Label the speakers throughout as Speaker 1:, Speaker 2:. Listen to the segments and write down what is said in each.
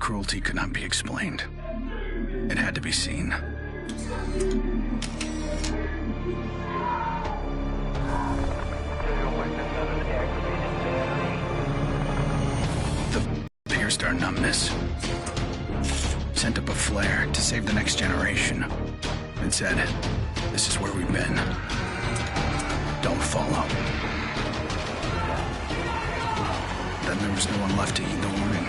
Speaker 1: cruelty could not be explained. It had to be seen. The pierced our numbness, sent up a flare to save the next generation. It said, "This is where we've been. Don't follow." Then there was no one left to heed the warning.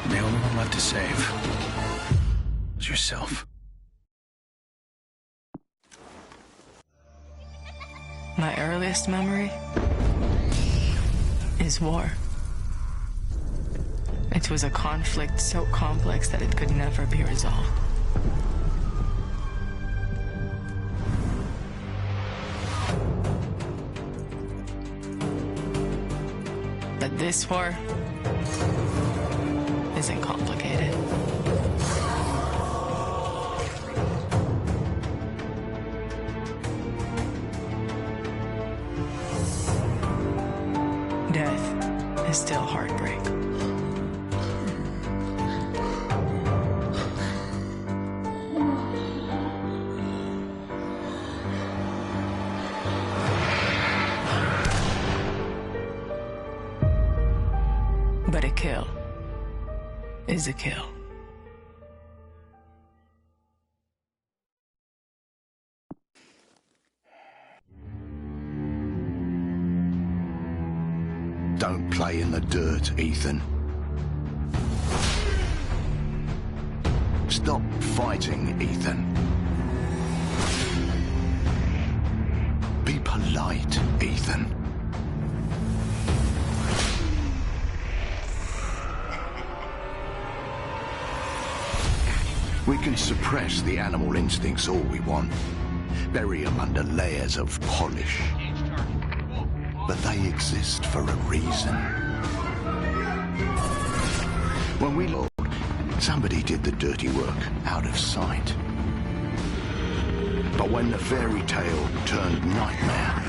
Speaker 1: And the only one left to save was yourself.
Speaker 2: My earliest memory is war. It was a conflict so complex that it could never be resolved. But this war isn't complicated. Death is still heartbreak. But a kill is a kill.
Speaker 3: Don't play in the dirt, Ethan. Stop fighting, Ethan. Be polite, Ethan. We can suppress the animal instincts all we want, bury them under layers of polish. But they exist for a reason. When we looked, somebody did the dirty work out of sight. But when the fairy tale turned nightmare,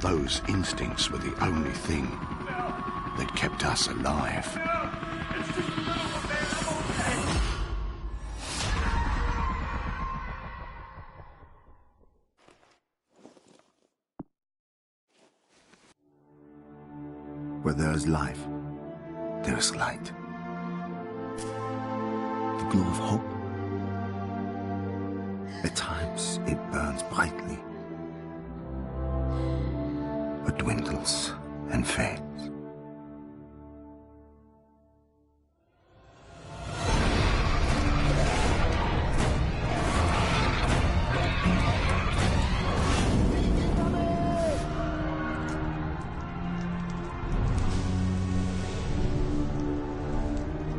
Speaker 3: those instincts were the only thing that kept us alive. Where there is life, there is light. The glow of hope. At times, it burns brightly, but dwindles and fades.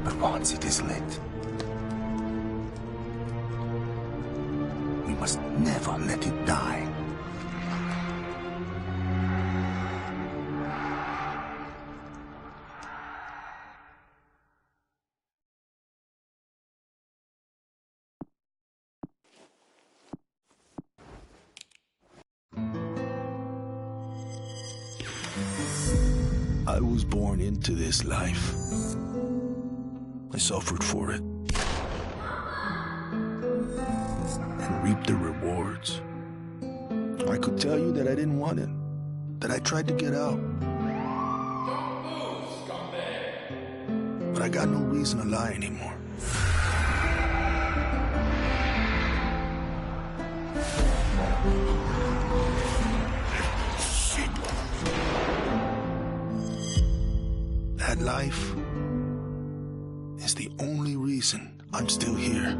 Speaker 3: But once it is lit, we must never let it die.
Speaker 4: I was born into this life. I suffered for it. And reaped the rewards. I could tell you that I didn't want it. That I tried to get out. But I got no reason to lie anymore. That life is the only reason I'm still here.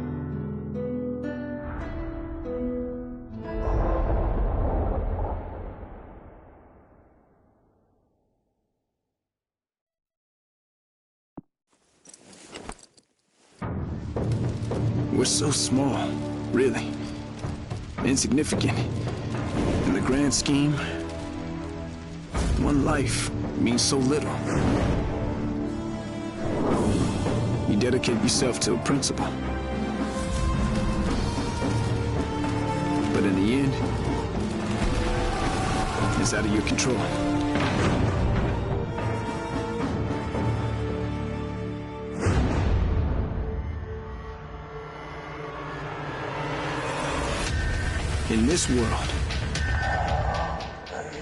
Speaker 5: We're so small, really. Insignificant. In the grand scheme, one life means so little. You dedicate yourself to a principle. But in the end, is out of your control. In this world,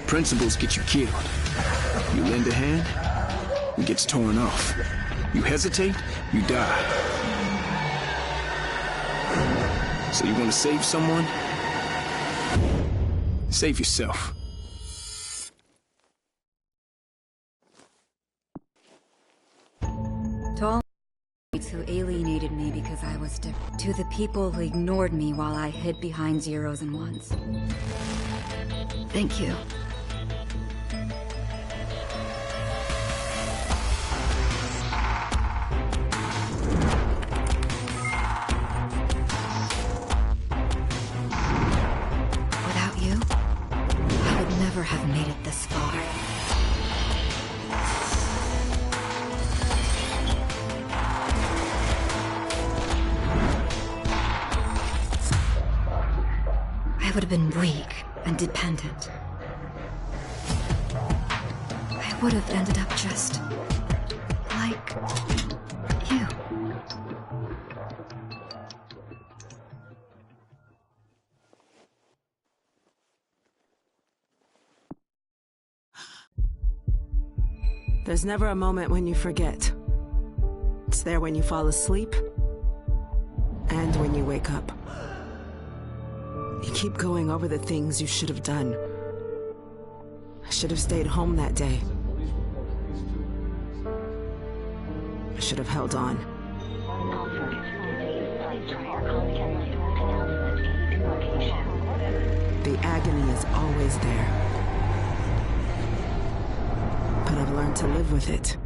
Speaker 5: principles get you killed. You lend a hand, it gets torn off. You hesitate, you die. So you want to save someone? Save yourself.
Speaker 6: To all who alienated me because I was different. To the people who ignored me while I hid behind zeros and ones. Thank you. Without you, I would never have made it this far. I would have been weak and dependent. I would have ended up just like you.
Speaker 7: There's never a moment when you forget. It's there when you fall asleep and when you wake up. You keep going over the things you should have done. I should have stayed home that day. I should have held on. The agony is always there. But I've learned to live with it.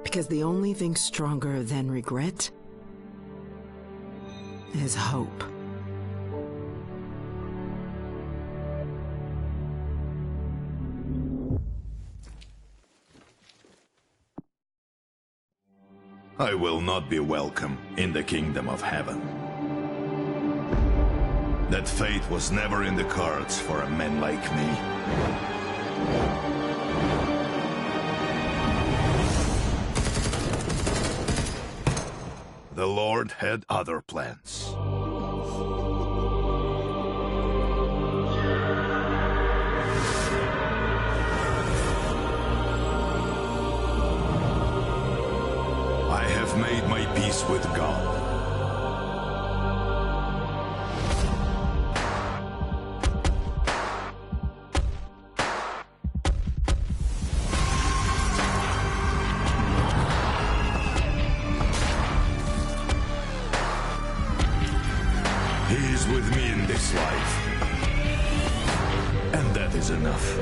Speaker 7: Because the only thing stronger than regret is hope.
Speaker 8: I will not be welcome in the kingdom of heaven. That fate was never in the cards for a man like me. The Lord had other plans. I have made my peace with God. He is with me in this life. And that is enough.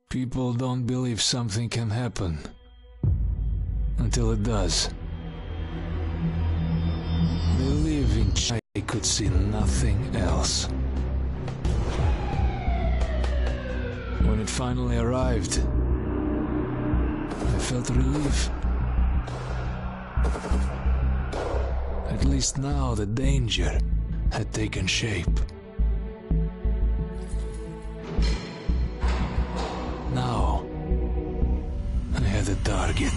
Speaker 9: People don't believe something can happen until it does. They live in I could see nothing else. When it finally arrived, I felt relief. At least now the danger had taken shape. Now, I had a target.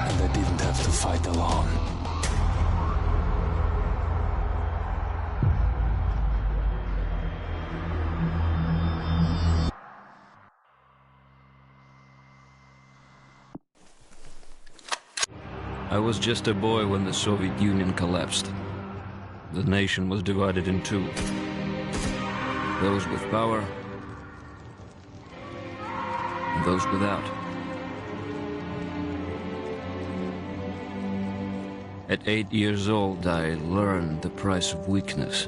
Speaker 9: And I didn't have to fight alone.
Speaker 10: I was just a boy when the Soviet Union collapsed. The nation was divided in two. Those with power, and those without. At 8 years old, I learned the price of weakness.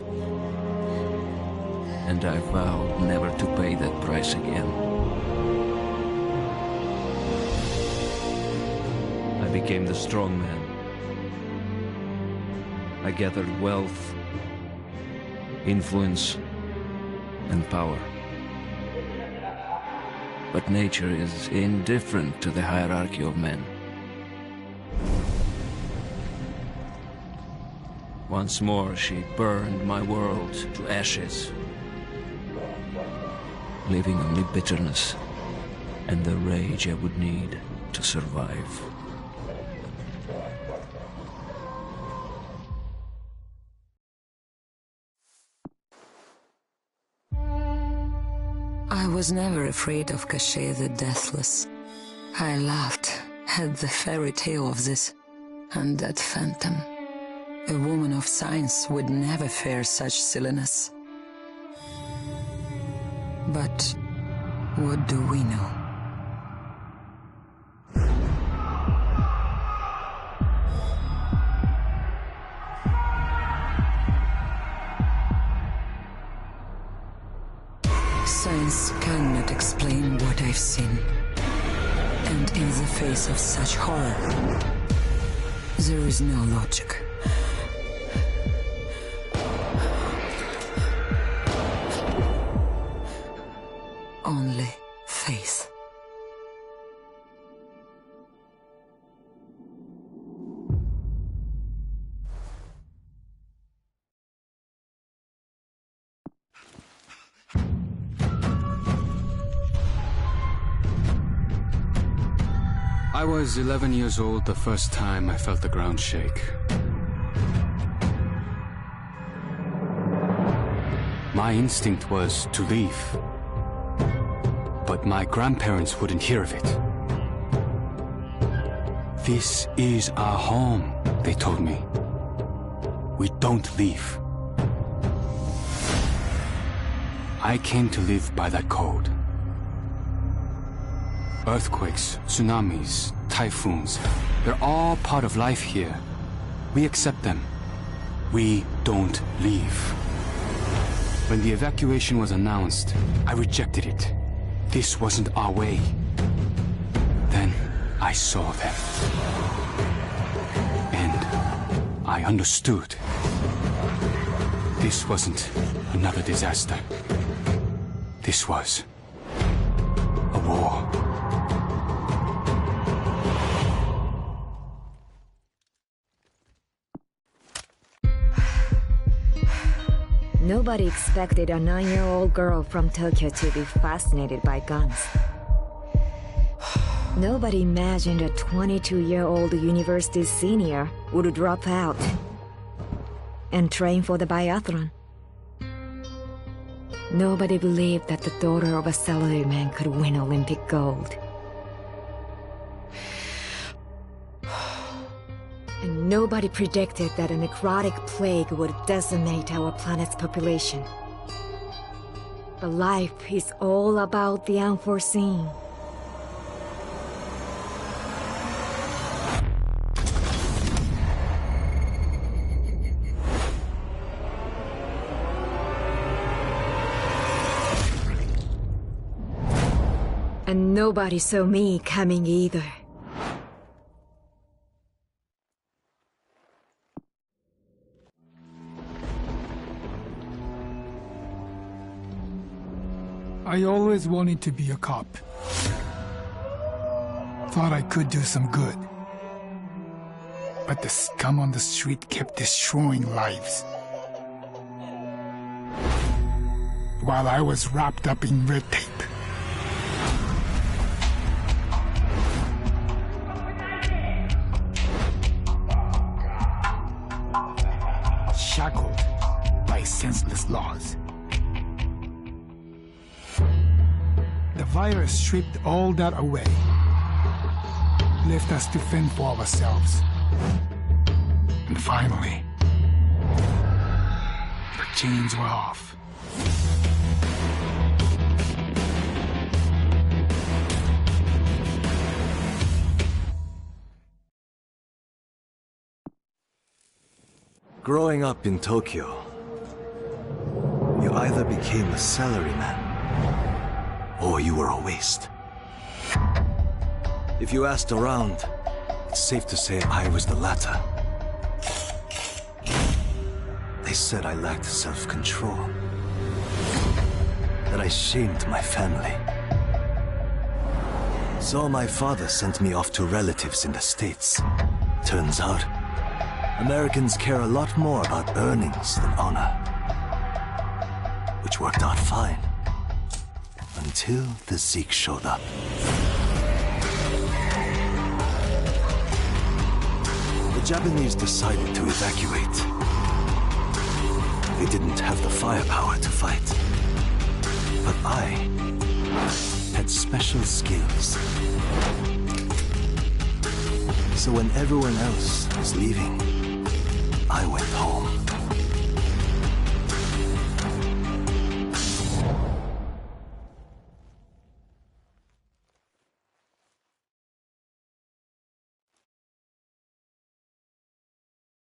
Speaker 10: And I vowed never to pay that price again. I became the strong man. I gathered wealth, influence, and power. But nature is indifferent to the hierarchy of men. Once more, she burned my world to ashes, leaving only bitterness and the rage I would need to survive.
Speaker 2: I was never afraid of Cachet the Deathless. I laughed at the fairy tale of this undead phantom. A woman of science would never fear such silliness. But what do we know? Science cannot explain what I've seen. And in the face of such horror, there is no logic. Only faith.
Speaker 5: I was 11 years old the first time I felt the ground shake. My instinct was to leave. But my grandparents wouldn't hear of it. This is our home, they told me. We don't leave. I came to live by that code. Earthquakes, tsunamis, typhoons, they're all part of life here. We accept them. We don't leave. When the evacuation was announced, I rejected it. This wasn't our way. Then I saw them. And I understood. This wasn't another disaster. This was a war.
Speaker 11: Nobody expected a 9-year-old girl from Tokyo to be fascinated by guns. Nobody imagined a 22-year-old university senior would drop out and train for the biathlon. Nobody believed that the daughter of a salaryman could win Olympic gold. And nobody predicted that a necrotic plague would decimate our planet's population. But life is all about the unforeseen. And nobody saw me coming either.
Speaker 12: I always wanted to be a cop. Thought I could do some good. But the scum on the street kept destroying lives. While I was wrapped up in red tape. Shackled by senseless laws. The virus stripped all that away, left us to fend for ourselves. And finally, the chains were off.
Speaker 13: Growing up in Tokyo, you either became a salaryman or you were a waste. If you asked around, it's safe to say I was the latter. They said I lacked self-control, that I shamed my family. So my father sent me off to relatives in the States. Turns out, Americans care a lot more about earnings than honor. Which worked out fine. Until the Zeke showed up. The Japanese decided to evacuate. They didn't have the firepower to fight. But I had special skills. So when everyone else was leaving, I went home.